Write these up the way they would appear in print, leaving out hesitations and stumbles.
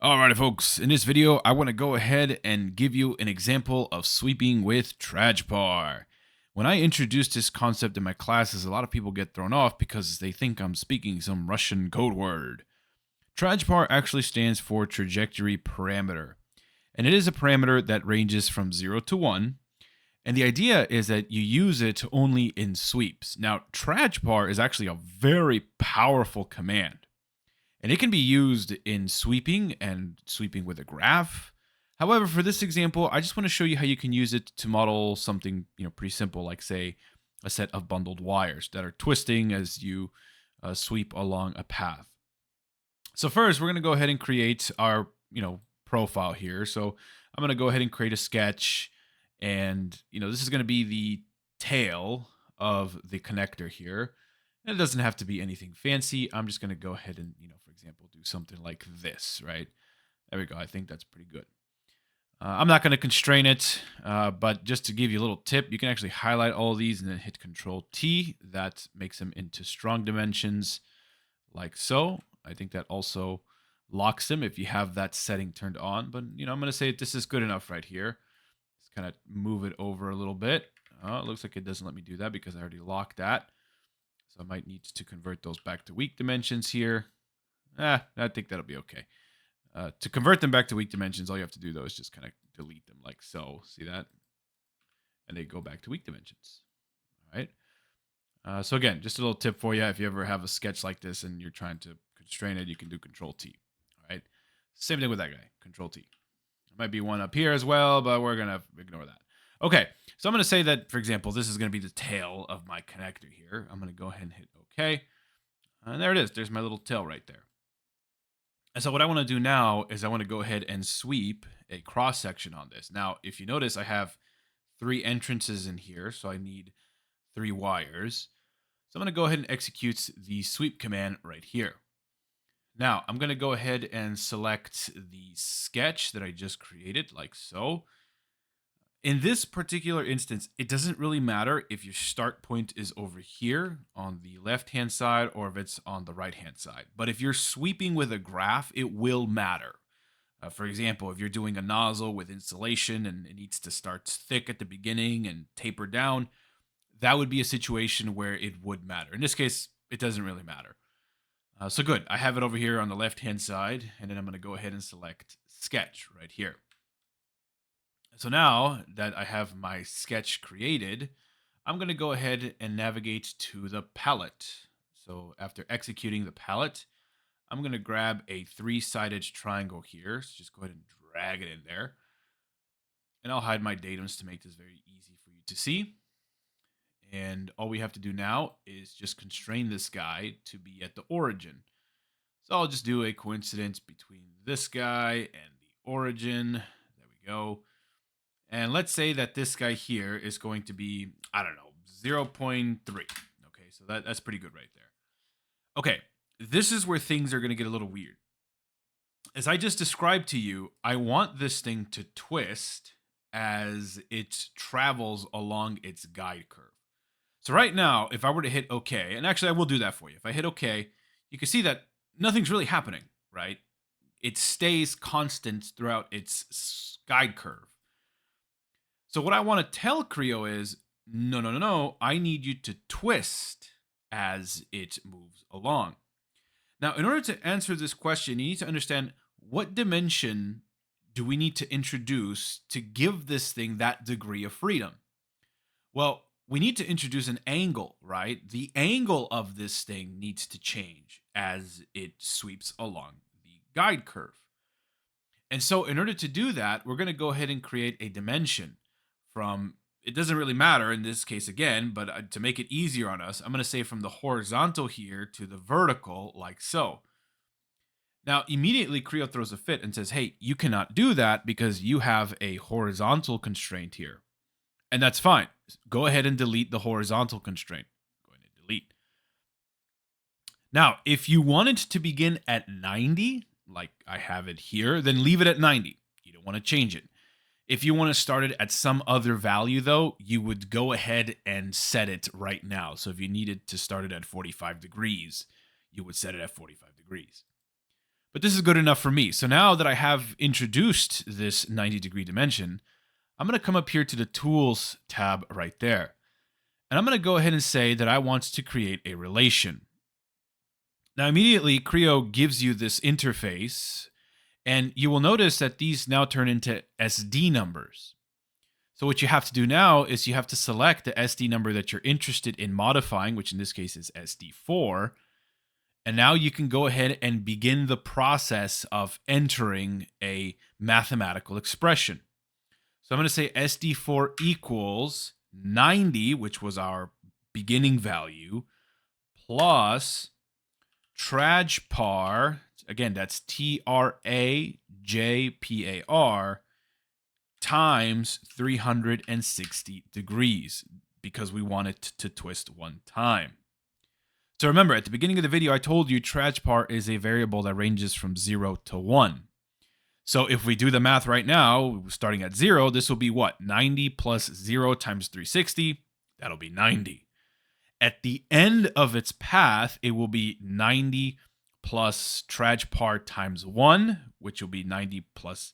Alrighty, folks. In this video, I want to go ahead and give you an example of sweeping with Trajpar. When I introduced this concept in my classes, a lot of people get thrown off because they think I'm speaking some Russian code word. Trajpar actually stands for trajectory parameter, and it is a parameter that ranges from 0 to 1. And the idea is that you use it only in sweeps. Now, Trajpar is actually a very powerful command. And it can be used in sweeping and sweeping with a graph. However, for this example, I just want to show you how you can use it to model something, pretty simple, like say a set of bundled wires that are twisting as you sweep along a path. So first, we're going to go ahead and create our, profile here. So I'm going to go ahead and create a sketch, and this is going to be the tail of the connector here. And it doesn't have to be anything fancy. I'm just going to go ahead and, for example, do something like this, right? There we go. I think that's pretty good. I'm not going to constrain it, but just to give you a little tip, you can actually highlight all of these and then hit Control T. That makes them into strong dimensions like so. I think that also locks them if you have that setting turned on. But, I'm going to say this is good enough right here. Let's kind of move it over a little bit. It looks like it doesn't let me do that because I already locked that. So I might need to convert those back to weak dimensions here. I think that'll be okay. To convert them back to weak dimensions, all you have to do, though, is just kind of delete them like so. See that? And they go back to weak dimensions. All right. So again, just a little tip for you. If you ever have a sketch like this and you're trying to constrain it, you can do Control T. All right. Same thing with that guy. Control T. There might be one up here as well, but we're going to ignore that. Okay, so I'm going to say that, for example, this is going to be the tail of my connector here. I'm going to go ahead and hit OK. And there it is. There's my little tail right there. And so what I want to do now is I want to go ahead and sweep a cross section on this. Now, if you notice, I have 3 entrances in here, so I need 3 wires. So I'm going to go ahead and execute the sweep command right here. Now, I'm going to go ahead and select the sketch that I just created, like so. In this particular instance, it doesn't really matter if your start point is over here on the left-hand side or if it's on the right-hand side. But if you're sweeping with a graph, it will matter. For example, if you're doing a nozzle with insulation and it needs to start thick at the beginning and taper down, that would be a situation where it would matter. In this case, it doesn't really matter. So good. I have it over here on the left-hand side, and then I'm going to go ahead and select Sketch right here. So now that I have my sketch created, I'm going to go ahead and navigate to the palette. So after executing the palette, I'm going to grab a 3-sided triangle here. So just go ahead and drag it in there. And I'll hide my datums to make this very easy for you to see. And all we have to do now is just constrain this guy to be at the origin. So I'll just do a coincidence between this guy and the origin. There we go. And let's say that this guy here is going to be, I don't know, 0.3. Okay, so that's pretty good right there. Okay, this is where things are going to get a little weird. As I just described to you, I want this thing to twist as it travels along its guide curve. So right now, if I were to hit OK, and actually I will do that for you. If I hit OK, you can see that nothing's really happening, right? It stays constant throughout its guide curve. So what I want to tell Creo is, no, I need you to twist as it moves along. Now, in order to answer this question, you need to understand what dimension do we need to introduce to give this thing that degree of freedom? Well, we need to introduce an angle, right? The angle of this thing needs to change as it sweeps along the guide curve. And so in order to do that, we're going to go ahead and create a dimension from, it doesn't really matter in this case again, but to make it easier on us, I'm going to say from the horizontal here to the vertical like so. Now, immediately Creo throws a fit and says, hey, you cannot do that because you have a horizontal constraint here. And that's fine. Go ahead and delete the horizontal constraint. Go ahead and delete. Now, if you want it to begin at 90, like I have it here, then leave it at 90. You don't want to change it. If you want to start it at some other value, though, you would go ahead and set it right now. So if you needed to start it at 45 degrees, you would set it at 45 degrees. But this is good enough for me. So now that I have introduced this 90-degree dimension, I'm going to come up here to the Tools tab right there. And I'm going to go ahead and say that I want to create a relation. Now, immediately, Creo gives you this interface, and you will notice that these now turn into SD numbers. So what you have to do now is you have to select the SD number that you're interested in modifying, which in this case is SD4. And now you can go ahead and begin the process of entering a mathematical expression. So I'm going to say SD4 equals 90, which was our beginning value, plus Trajpar, again, that's Trajpar, times 360 degrees, because we want it to twist one time. So remember, at the beginning of the video, I told you Trajpar is a variable that ranges from 0 to 1. So if we do the math right now, starting at 0, this will be what? 90 plus 0 times 360, that'll be 90. At the end of its path, it will be 90 plus Trajpar times 1, which will be 90 plus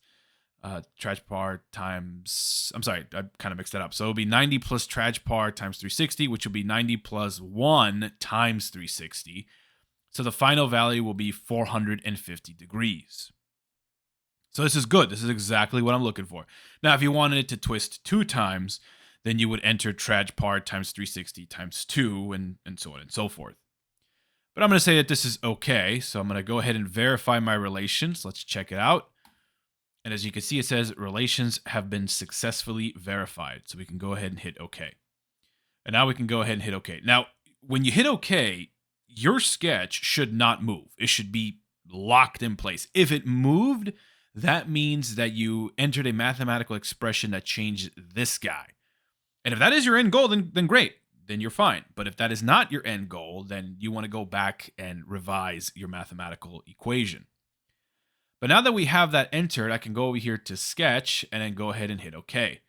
Trajpar times, I'm sorry, I kind of mixed that up. So it'll be 90 plus Trajpar times 360, which will be 90 plus 1 times 360. So the final value will be 450 degrees. So this is good. This is exactly what I'm looking for. Now, if you wanted it to twist 2 times, then you would enter Trajpar times 360 times 2 and so on and so forth. But I'm going to say that this is okay. So I'm going to go ahead and verify my relations. Let's check it out. And as you can see, it says relations have been successfully verified. So we can go ahead and hit OK. And now we can go ahead and hit OK. Now, when you hit OK, your sketch should not move. It should be locked in place. If it moved, that means that you entered a mathematical expression that changed this guy. And if that is your end goal, then great. Then you're fine. But if that is not your end goal, then you want to go back and revise your mathematical equation. But now that we have that entered, I can go over here to Sketch and then go ahead and hit OK.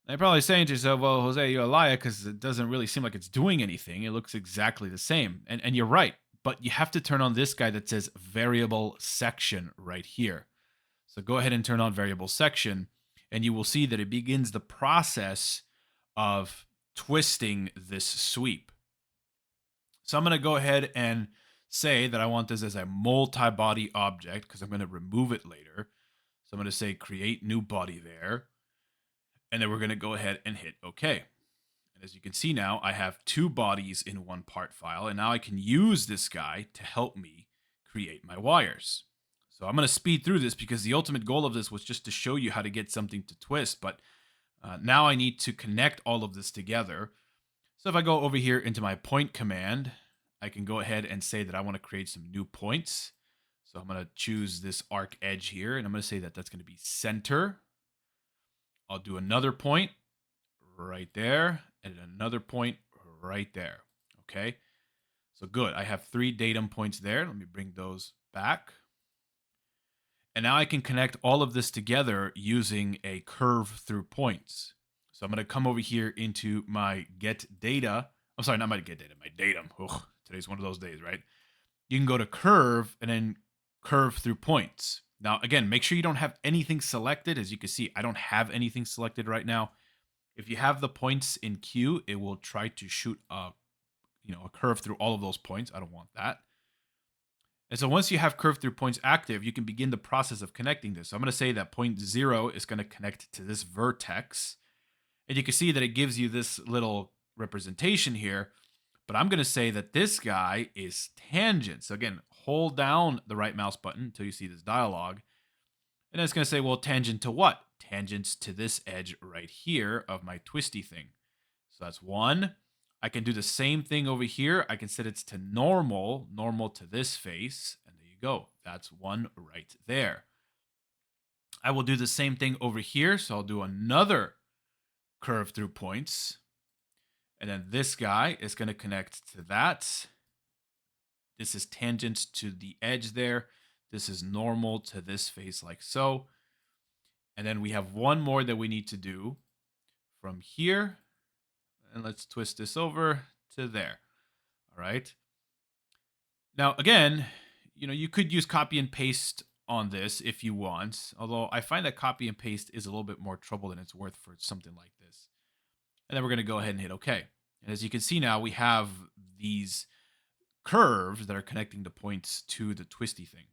Now you're probably saying to yourself, well, Jose, you're a liar because it doesn't really seem like it's doing anything. It looks exactly the same. And you're right. But you have to turn on this guy that says Variable Section right here. So go ahead and turn on Variable Section, and you will see that it begins the process of twisting this sweep. So I'm going to go ahead and say that I want this as a multi-body object because I'm going to remove it later. So I'm going to say create new body there. And then we're going to go ahead and hit OK. And as you can see now, I have 2 bodies in one part file. And now I can use this guy to help me create my wires. So I'm going to speed through this because the ultimate goal of this was just to show you how to get something to twist. But now I need to connect all of this together. So if I go over here into my point command, I can go ahead and say that I want to create some new points. So I'm going to choose this arc edge here, and I'm going to say that that's going to be center. I'll do another point right there and another point right there. Okay. So good. I have 3 datum points there. Let me bring those back. And now I can connect all of this together using a curve through points. So I'm going to come over here into my get data. I'm sorry, not my get data, my datum. Ugh, today's one of those days, right? You can go to curve and then curve through points. Now, again, make sure you don't have anything selected. As you can see, I don't have anything selected right now. If you have the points in queue, it will try to shoot a curve through all of those points. I don't want that. And so once you have curve through points active, you can begin the process of connecting this. So I'm going to say that point 0 is going to connect to this vertex. And you can see that it gives you this little representation here. But I'm going to say that this guy is tangent. So again, hold down the right mouse button until you see this dialog. And then it's going to say, well, tangent to what? Tangents to this edge right here of my twisty thing. So that's 1. I can do the same thing over here. I can set it to normal to this face. And there you go. That's 1 right there. I will do the same thing over here. So I'll do another curve through points. And then this guy is going to connect to that. This is tangent to the edge there. This is normal to this face like so. And then we have 1 more that we need to do from here. And let's twist this over to there. All right. Now, again, you could use copy and paste on this if you want, although I find that copy and paste is a little bit more trouble than it's worth for something like this. And then we're going to go ahead and hit OK. And as you can see now, we have these curves that are connecting the points to the twisty thing.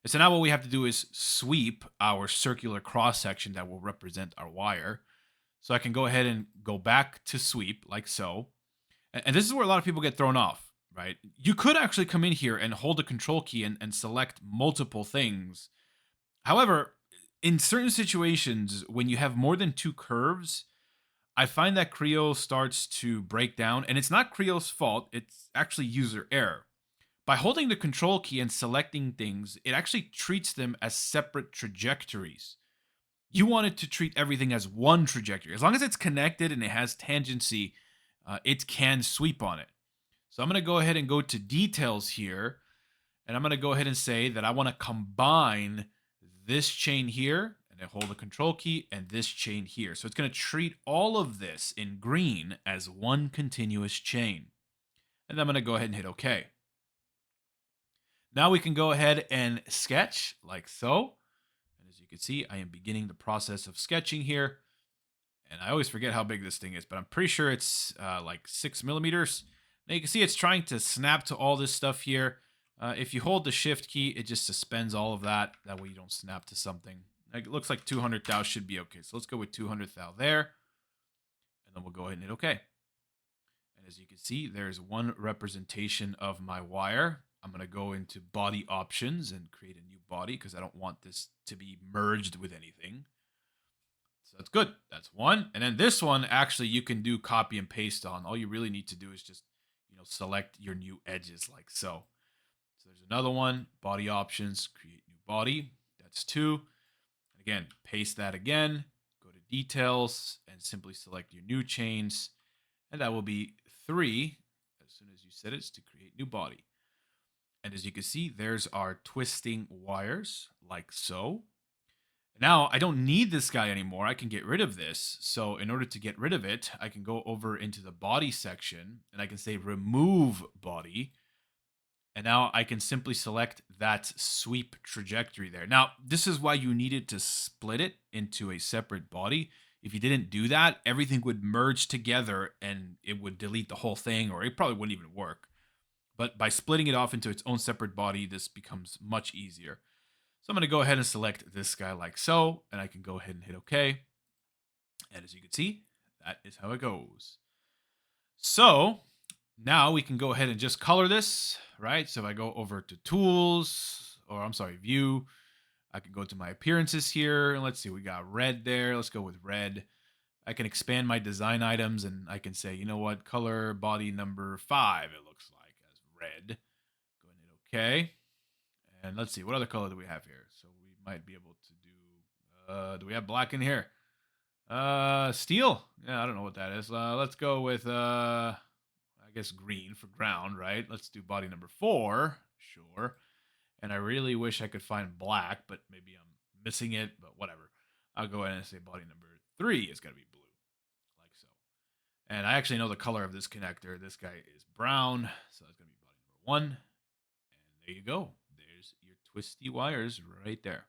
And so now what we have to do is sweep our circular cross section that will represent our wire. So I can go ahead and go back to sweep like so. And this is where a lot of people get thrown off, right? You could actually come in here and hold the control key and select multiple things. However, in certain situations, when you have more than two curves, I find that Creo starts to break down, and it's not Creo's fault, it's actually user error. By holding the control key and selecting things, it actually treats them as separate trajectories. You want it to treat everything as one trajectory. As long as it's connected and it has tangency, it can sweep on it. So I'm going to go ahead and go to details here, and I'm going to go ahead and say that I want to combine this chain here, and I hold the control key, and this chain here. So it's going to treat all of this in green as one continuous chain. And then I'm going to go ahead and hit OK. Now we can go ahead and sketch like so. And as you can see, I am beginning the process of sketching here. And I always forget how big this thing is, but I'm pretty sure it's like 6 millimeters. Now you can see it's trying to snap to all this stuff here. If you hold the shift key, it just suspends all of that. That way you don't snap to something. It looks like 200 thou should be okay. So let's go with 200 thou there. And then we'll go ahead and hit OK. And as you can see, there's one representation of my wire. I'm going to go into body options and create a new body because I don't want this to be merged with anything. So that's good. That's one. And then this one, actually, you can do copy and paste on. All you really need to do is just, select your new edges like so. So there's another one, body options, create new body. That's 2. And again, paste that again, go to details and simply select your new chains. And that will be 3 as soon as you set it to create new body. And as you can see, there's our twisting wires like so. Now, I don't need this guy anymore. I can get rid of this. So in order to get rid of it, I can go over into the body section and I can say remove body. And now I can simply select that sweep trajectory there. Now, this is why you needed to split it into a separate body. If you didn't do that, everything would merge together and it would delete the whole thing, or it probably wouldn't even work. But by splitting it off into its own separate body, this becomes much easier. So I'm going to go ahead and select this guy like so, and I can go ahead and hit OK. And as you can see, that is how it goes. So now we can go ahead and just color this, right? So if I go over to tools, or I'm sorry, view, I can go to my appearances here. And let's see, we got red there. Let's go with red. I can expand my design items and I can say, you know what, color body number 5, it looks like, as red. Go ahead and hit OK. And let's see, what other color do we have here? So we might be able to do we have black in here? Steel? Yeah, I don't know what that is. Let's go with, I guess green for ground, right? Let's do body number 4. Sure. And I really wish I could find black, but maybe I'm missing it, but whatever. I'll go ahead and say body number 3 is going to be blue, like so. And I actually know the color of this connector. This guy is brown, so that's going to be body number 1. And there you go. There's your twisty wires right there.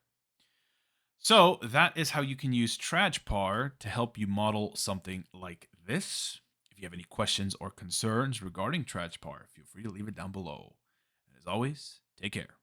So that is how you can use Trajpar to help you model something like this. If you have any questions or concerns regarding Trajpar, feel free to leave it down below. And as always, take care.